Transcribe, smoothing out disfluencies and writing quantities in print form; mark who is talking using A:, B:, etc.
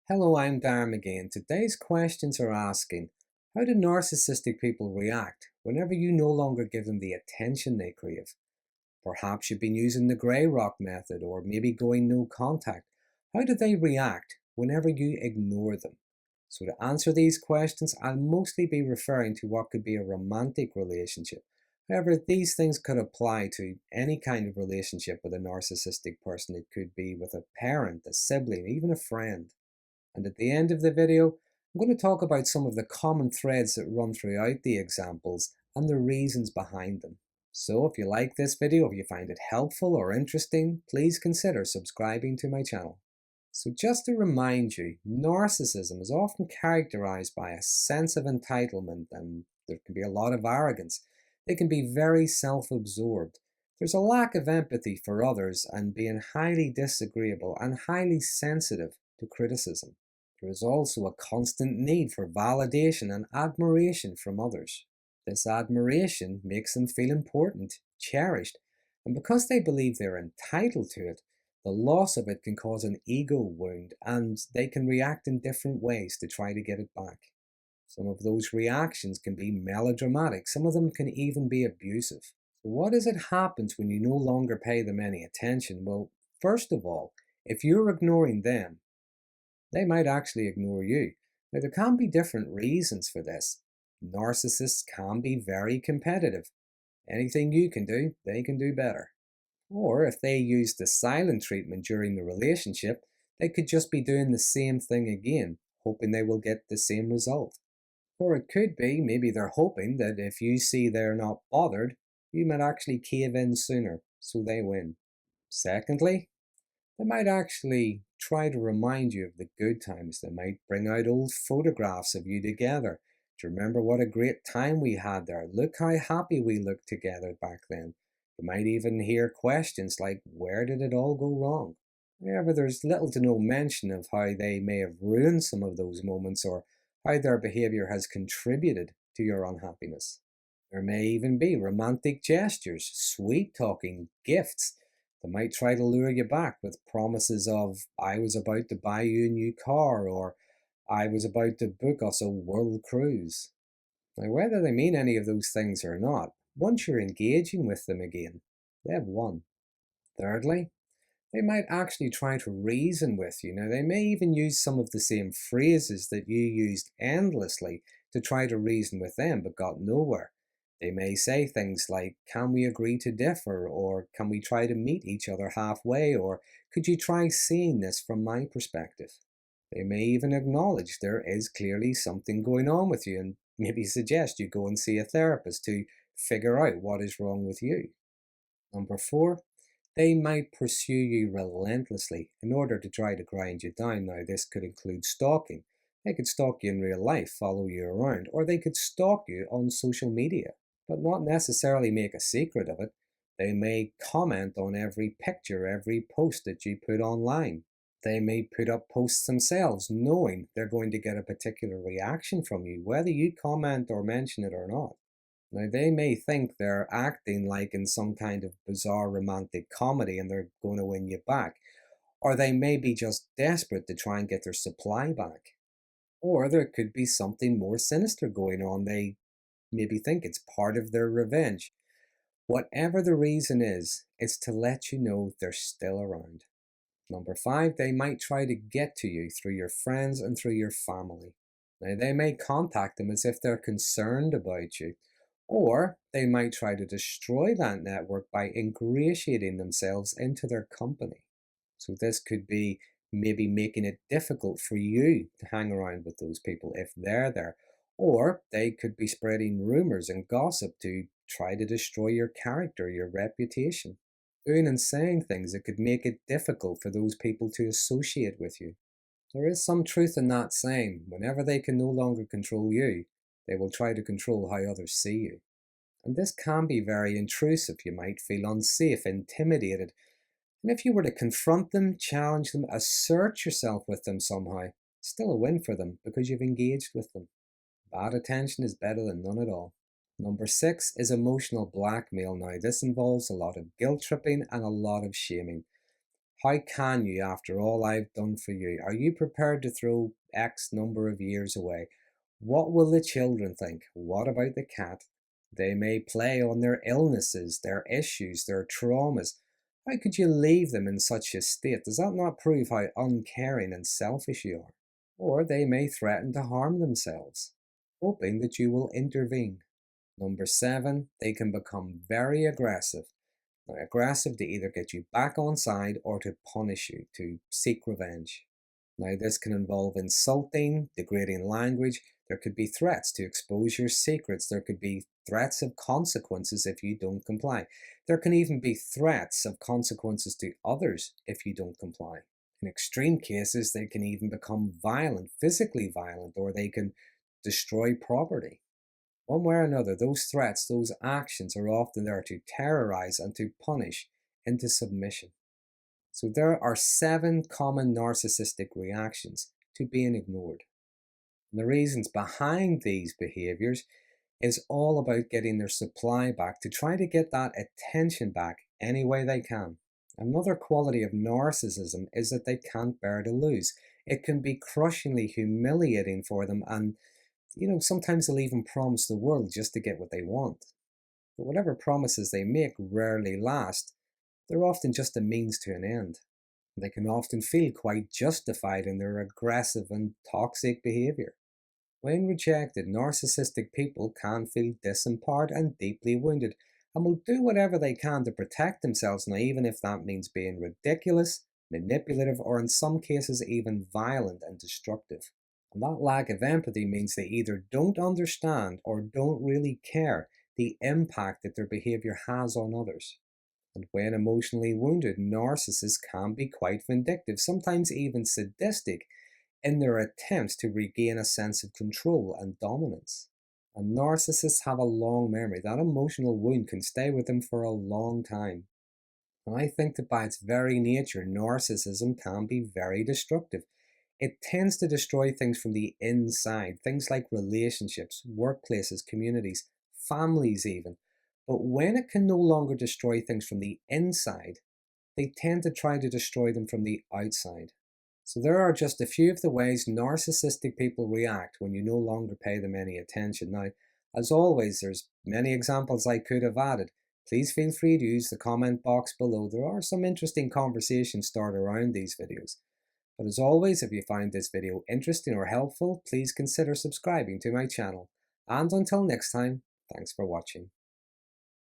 A: Hello, I'm Darm again. Today's questions are asking, how do narcissistic people react whenever you no longer give them the attention they crave? Perhaps you've been using the grey rock method or maybe going no contact. How do they react whenever you ignore them? So to answer these questions, I'll mostly be referring to what could be a romantic relationship. However, these things could apply to any kind of relationship with a narcissistic person. It could be with a parent, a sibling, even a friend. And at the end of the video, I'm going to talk about some of the common threads that run throughout the examples and the reasons behind them. So if you like this video, if you find it helpful or interesting, please consider subscribing to my channel. So just to remind you, narcissism is often characterized by a sense of entitlement, and there can be a lot of arrogance. They can be very self-absorbed. There's a lack of empathy for others and being highly disagreeable and highly sensitive to criticism. There is also a constant need for validation and admiration from others. This admiration makes them feel important, cherished, and because they believe they're entitled to it, the loss of it can cause an ego wound, and they can react in different ways to try to get it back. Some of those reactions can be melodramatic, some of them can even be abusive. So what is it happens when you no longer pay them any attention? Well, first of all, if you're ignoring them, they might actually ignore you. Now, there can be different reasons for this. Narcissists can be very competitive. Anything you can do, they can do better. Or if they use the silent treatment during the relationship, they could just be doing the same thing again, hoping they will get the same result. Or it could be maybe they're hoping that if you see they're not bothered, you might actually cave in sooner, so they win. Secondly, they might actually try to remind you of the good times. They might bring out old photographs of you together. Do you remember what a great time we had there? Look how happy we looked together back then. You might even hear questions like, where did it all go wrong? However, there's little to no mention of how they may have ruined some of those moments or how their behavior has contributed to your unhappiness. There may even be romantic gestures, sweet talking, gifts. They might try to lure you back with promises of, I was about to buy you a new car, or I was about to book us a world cruise. Now, whether they mean any of those things or not, once you're engaging with them again, they've won. Thirdly, they might actually try to reason with you. Now, they may even use some of the same phrases that you used endlessly to try to reason with them but got nowhere. They may say things like, can we agree to differ? Or can we try to meet each other halfway? Or could you try seeing this from my perspective? They may even acknowledge there is clearly something going on with you and maybe suggest you go and see a therapist to figure out what is wrong with you. Number four, they might pursue you relentlessly in order to try to grind you down. Now, this could include stalking. They could stalk you in real life, follow you around, or they could stalk you on social media, but not necessarily make a secret of it. They may comment on every picture, every post that you put online. They may put up posts themselves, knowing they're going to get a particular reaction from you, whether you comment or mention it or not. Now, they may think they're acting like in some kind of bizarre romantic comedy and they're going to win you back. Or they may be just desperate to try and get their supply back. Or there could be something more sinister going on. They maybe think it's part of their revenge. Whatever the reason is, it's to let you know they're still around. Number five, they might try to get to you through your friends and through your family. Now, they may contact them as if they're concerned about you, or they might try to destroy that network by ingratiating themselves into their company. So, this could be maybe making it difficult for you to hang around with those people if they're there. Or they could be spreading rumors and gossip to try to destroy your character, your reputation, doing and saying things that could make it difficult for those people to associate with you. There is some truth in that saying, whenever they can no longer control you, they will try to control how others see you. And this can be very intrusive. You might feel unsafe, intimidated. And if you were to confront them, challenge them, assert yourself with them somehow, it's still a win for them because you've engaged with them. Bad attention is better than none at all. Number six is emotional blackmail. Now, this involves a lot of guilt tripping and a lot of shaming. How can you, after all I've done for you? Are you prepared to throw X number of years away? What will the children think? What about the cat? They may play on their illnesses, their issues, their traumas. How could you leave them in such a state? Does that not prove how uncaring and selfish you are? Or they may threaten to harm themselves, hoping that you will intervene. Number seven, they can become very aggressive. Now, aggressive to either get you back on side or to punish you, to seek revenge. Now, this can involve insulting, degrading language. There could be threats to expose your secrets. There could be threats of consequences if you don't comply. There can even be threats of consequences to others if you don't comply. In extreme cases, they can even become violent, physically violent, or they can destroy property. One way or another, those threats, those actions are often there to terrorize and to punish into submission. So there are 7 common narcissistic reactions to being ignored. And the reasons behind these behaviors is all about getting their supply back, to try to get that attention back any way they can. Another quality of narcissism is that they can't bear to lose. It can be crushingly humiliating for them, and sometimes they'll even promise the world just to get what they want. But whatever promises they make rarely last. They're often just a means to an end. They can often feel quite justified in their aggressive and toxic behavior. When rejected, narcissistic people can feel disempowered and deeply wounded, and will do whatever they can to protect themselves, now even if that means being ridiculous, manipulative, or in some cases even violent and destructive. And that lack of empathy means they either don't understand or don't really care the impact that their behavior has on others. And when emotionally wounded, narcissists can be quite vindictive, sometimes even sadistic, in their attempts to regain a sense of control and dominance. And narcissists have a long memory. That emotional wound can stay with them for a long time. And I think that by its very nature, narcissism can be very destructive. It tends to destroy things from the inside, things like relationships, workplaces, communities, families even. But when it can no longer destroy things from the inside, they tend to try to destroy them from the outside. So there are just a few of the ways narcissistic people react when you no longer pay them any attention. Now, as always, there's many examples I could have added. Please feel free to use the comment box below. There are some interesting conversations started around these videos. But as always, if you find this video interesting or helpful, please consider subscribing to my channel. And until next time, thanks for watching.